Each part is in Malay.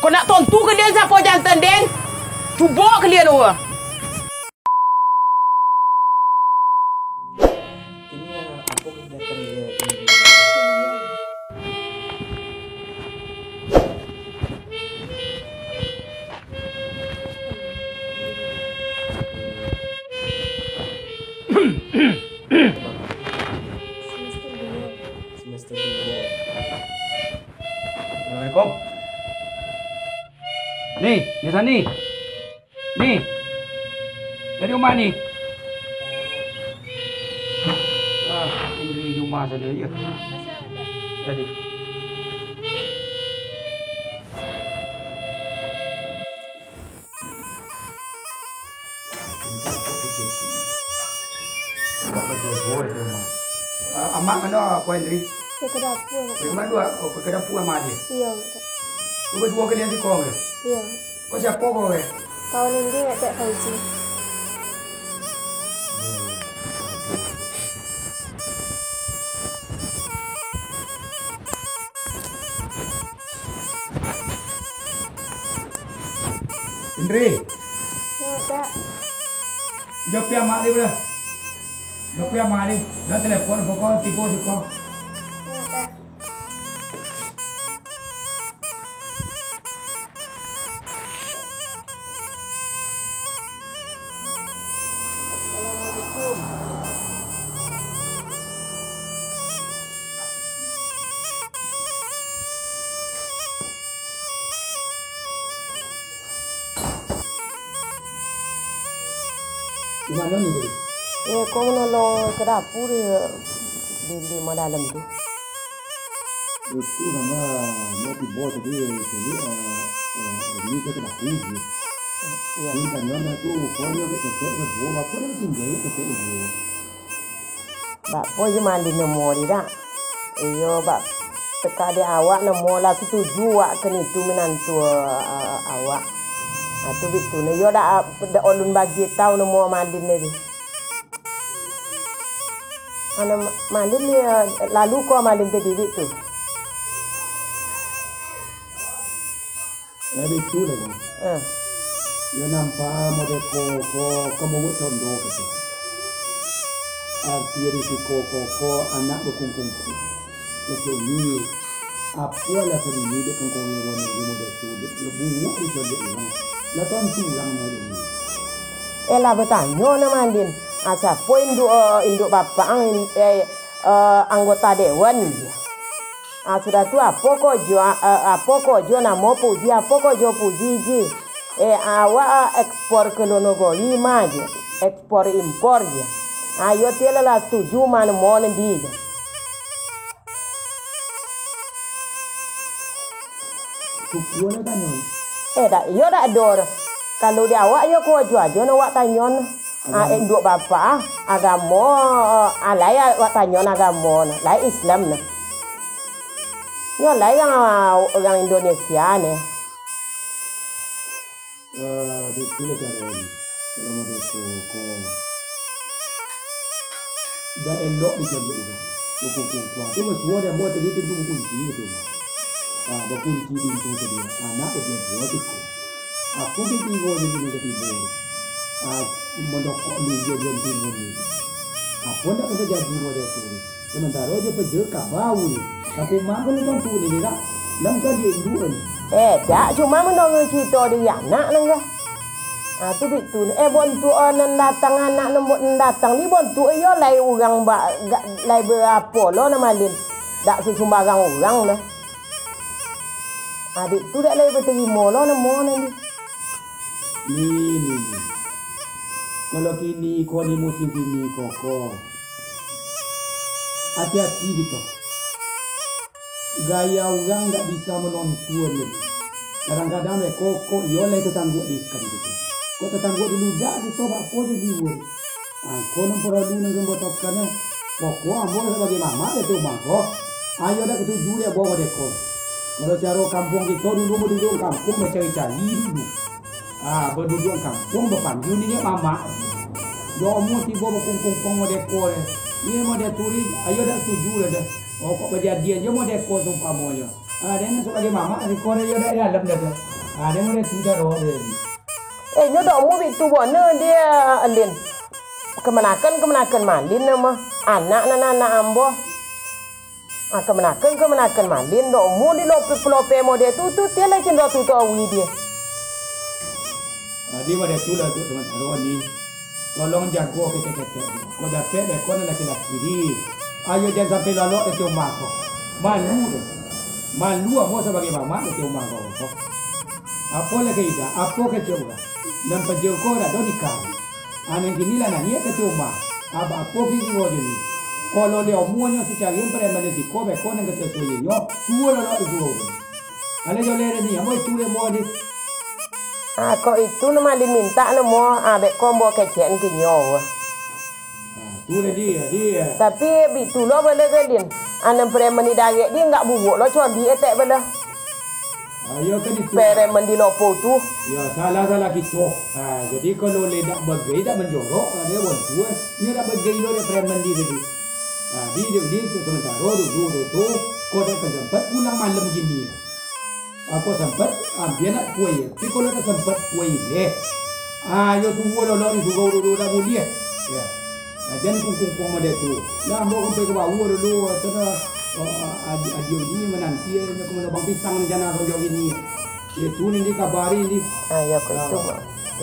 Kau nak tontu ke dia siapa jantan Den? Cuba ke dia tu. Semester 2. Assalamualaikum. Ni, Desa ni. Ni. Dari rumah ni. Ini di rumah saja ya. Jadi. Amak mana aku Henry? Saya ke dapur. Rumah dua, ke dapur sama dia. Iya. Kau berdua ke dia si kau ke? Iya. Kau siapa kau ke? Kawan ini nak tak Fauzi. Henry, Ya tak. jawab ya mak dia boleh. Jawab ya mak dia. Dah telefon pokok tipu si kau. Ya tak. Assalamualaikum. Di mana ni dia? Ya, kau menolong ke dapur di mana dalam tu. Itu nama mau bos tadi ini kita nak uji. Ya. Ini kan nama tu kalau kita berdua apa yang tinggal kita itu. Bak po je mandi nemo di dak. Iyo bak teka dia awak nemo lah setuju awak kena itu menantu awak. Atu bitu ne yo dak ulun bagi tahu nemo mandi ni. Ana mandi ni lalu ko mandi tadi bitu. Jadi itu lagi. Ya nampak model ko mau contoh gitu. Arti risiko ko anak berkumpul. Jadi ini apa lah sendiri dia kengkong yang model itu lebih muat itu dia. Lah tuan tu orang ni. Ela bertanya na mandin. Asa po induk bapak anggota dewan. Sudah tu apa ko jo namo puji apa ko jo puji ji. Awak ekspor ke Lonogori maje. Ekspor impor je. Ayo tiada lah setuju mana mau nanti. Kupuan ada nyon. Dak, yo dak dor. Kalau dia awak yo ko jual awak tanyon. Induk bapa agama alai awak tanyon agama lai Islam nah. Yo lai orang Indonesia ni. Di sini cara ni. Kalau mau ko dah elok di jalan juga. Kuku. Tu mesti ada mau tadi pintu kunci itu. Berkunci pintu tadi. Anak dia buat itu. Aku binti gua jadi tidur. Mendokok ni dia tidur ni. Apa nak kena jadi gua dia tu. Sementara dia pergi kat bau ni. Tapi makan tu tu ni dah. Lam jadi induan. Tak cuma mendengar cerita dia anak nang dah. Tu bitu bontu nan datang anak nembut datang ni bontu yo lai orang lai berapa lo nama lin. Dak sesumbarang orang dah. Adik tu dak lai berterima lo nama nanti. Ni. Kalau kini kau ni musim kini koko. Hati-hati gitu. Gaya orang tak bisa menonton lagi. Kadang-kadang koko yo lai tetangga ikan gitu. Kau tetangga dulu dah gitu apa je diur. Kau nak perlu nak gembotokannya. Pokok ambo sebagai mama itu mangko. Ayo dah ketujuh dia bawa dekor. Kalau cara kampung kita dulu berduduk kampung mencari-cari dulu. Berduduk kampung berpanggil ni mama. Domu tiba berkungkung mau dekor. Ini mau dia turis, ayo dah setuju lah dah. Oh kok berjadian je mau dekor seumpamanya. Dia nak sebagai mama, dekor dia dah dalam dah. Dia mau dia sudah roh dia. Nyo dok mu bitu bona dia alin. Kemenakan malin nama anak ambo. Kemenakan malin dok mu di lope mo dia tu dia lagi dok tu awi dia. Dia mau dia tu lah tu sementara ni. Tolong jaga kita. Kau dapat kau nak laki-laki ni. Ayo jangan sampai lolok ke rumah kau. Malu mau sebagai mama ke rumah kau. Apa lagi ida? Apa kecewa? Dan penjauh kau dah nikah. Anak ini lah nanya ke rumah. Apa kau ni? Kalau dia omunya secara yang perempuan si kau nak kecewa yo. Semua lolok itu. Anak joleh ni, amo itu mau di. Kok itu nama diminta nama abek kombo kecian kinyo. Tu dia. Tapi bitu lo boleh gelin. Anak preman di dagek dia enggak bubuk lo condi etek bela. Ayo kan itu. Preman di lopo tu. Ya salah kita. Jadi kalau le nak bagai tak menjorok dia bantu. Dia nak bagai lo dia preman di tadi. Dia tu sementara dulu tu kau dah sempat pulang malam gini. Aku sempat dia nak kuih. Tapi kalau tak sempat kuih deh. Yo semua lo dulu dah boleh. Ya. Jangan kungkung dia tu. Lah mau sampai ke bawah dulu terus adio ni menanti nya ke bang pisang jana rojo ini. Itu ni kabari ni. Ya kok itu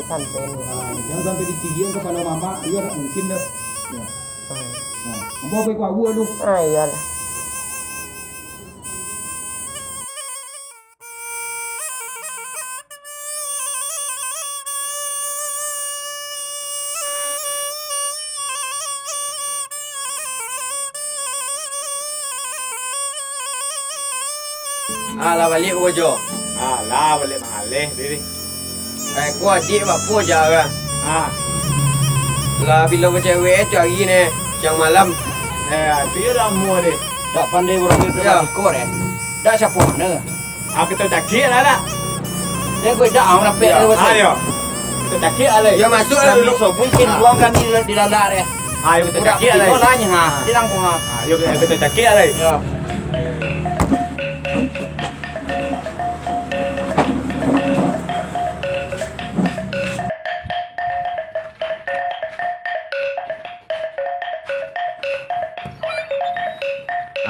disampai ni. Jangan sampai dicigian kepada mama, dia tak mungkin dah. Ya. Mau ke bawah dulu. Iyalah. Lah balik bojo. Lah balik malih diri. Ku adik bapu jaga. Lah bila bercewek tu hari ni siang malam. Dia dah mua ni. Tak pandai orang itu ikut Dah siapa mana? Kita tak kira lah dah. Dia kau dah orang rapet tu pasal. Ayo. Kita tak kira lah. Dia masuk dulu mungkin buangkan di ladak dia. Ayo kita tak kira lah. Kau nanya dia langkung Ayo kita tak kira lah. Ya.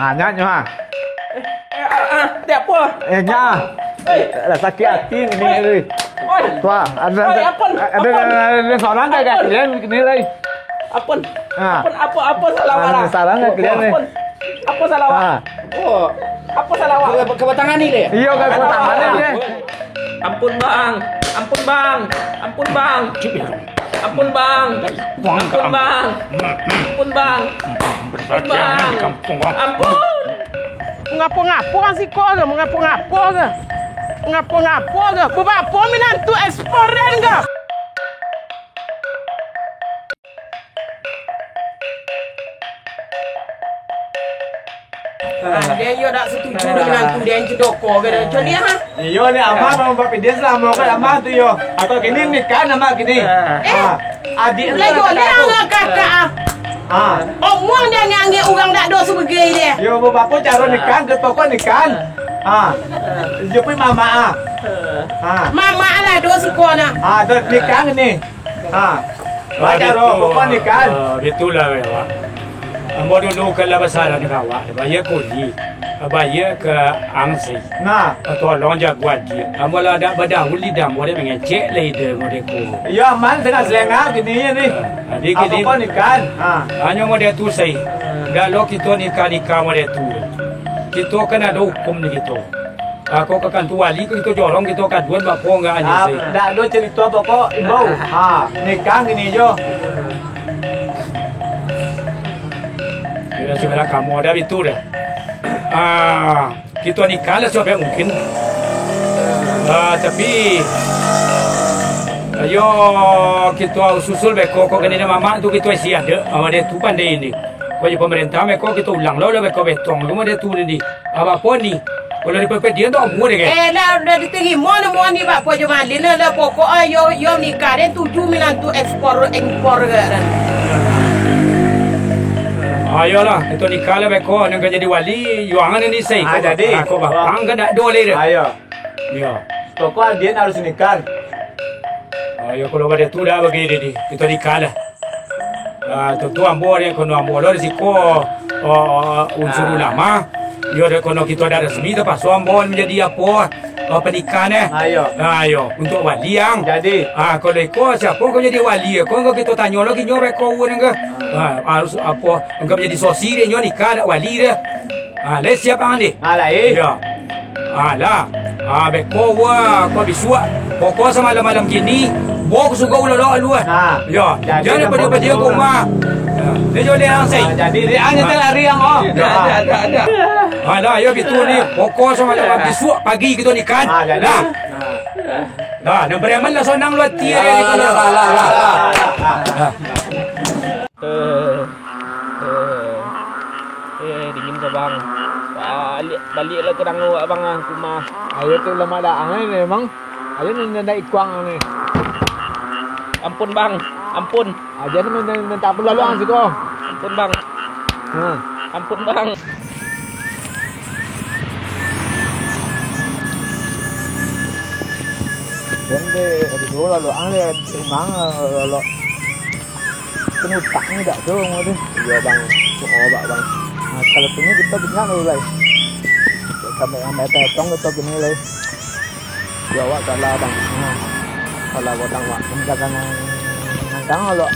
Nyanyi ha. Dia apa? Nya. Lah sakit hati ni ni. Tua, ada soalan tak kalian ni lagi. Apa salah wala? Salah tak kalian ni. Apa salah wala? Oh, apa salah wala? Kebatangan ni dia. Iya kan kebatangan ni. Ampun bang. Ampun bang. Ampun bang. Ampun bang. Ampun. Ngapo-ngapo kan si kau ke? Ngapo-ngapo ke? Apa minantu eksporan ke? Dia yo tak setuju dengan tu dia cedoko ke dah. Jadi ha. Yo ni amah mau berpindah selama kan amah tu yo. Atau kini nikah nama kini. Adik lagi orang kakak. Omong dia nganggil orang tak ada sebagai dia. Yo bapa cara nikah ke toko nikah. Yo pergi mama Mama lah do sekolah nak. Dah nikah ni. Baca roh nikah. Itulah ya. Ambo dulu kalau besar ni kawa, bayar kuli, bayar ke angsi. Tolong jaga dia. Ambo lah ada badan uli dah, boleh mengecek leader mereka. Ya man tengah selengah gini ni. Jadi gini. Apa nikah? Hanya model tu saya. Kalau kita nikah model tu, kita kena ada hukum ni kita. Kau akan tuali, kita jorong, kita akan duan bapa enggak hanya saya. Tak ada cerita pokok ibu. Nikah gini jo. Sebenarnya kamu ada itu dah. Kita nikah lah sampai mungkin. Tapi ayo kita susul beko kau kena mama tu kita isi ada. Dia tu pandai ini. Kau pemerintah beko kita ulang lah beko betong. Cuma dia tu ni. Apa ni? Kalau di dia tu umur dia. Lah udah diterima nama ni Pak Pojo Malin lah pokok yo nikah dia 7 milan tu ekspor kan. Ayolah, itu nikah lah beko nak jadi wali, yuangan ini sei. Jadi. Kau bang kan tak dole dia. Ayo. Ya. Pokok dia harus nikah. Ayo kalau ada tu dah bagi dia itu nikah lah. Tu ambo dia kono ambo lo risiko unsur ulama. Yo ada kono kita ada resmi tu pas ambo menjadi apa? Pernikahan Ayo untuk wali yang. Jadi. Kalau ikut siapa kau jadi wali? Kau kita tanya lagi nyoba kau enggak? Harus apa? Engkau menjadi sosi dia nyoba nikah ada wali dia. Les siapa andi? Ya. Lah. Beko kau bisua. Pokok semalam-malam gini. Bawa suka ulah luar. Ya. Jangan pada kau mah. Dia jual yang saya. Jadi dia hanya terlari yang ada. Lah, ya betul ni. Pokok semalam besok pagi kita nikah. Nah, nak beramal lah sonang luar tiar ni kalau. Dingin ke bang. Baliklah ke dang awak bang aku mah. Ayo tu lama dah ni memang. Ayo ni nak ikuang ni. Ampun bang, ampun. Aja ni tak perlu lalu ang situ. Ampun bang. Ampun bang. Jadi ada dua lalu ang ni memang lalu. Kena tak ni tak tu ngadu. Ya bang, bang. Kalau punya kita dengar dulu lah. Sampai yang mata tong kita gini lah. Ya awak salah bang. Kalau bodang awak menjaga nang lo.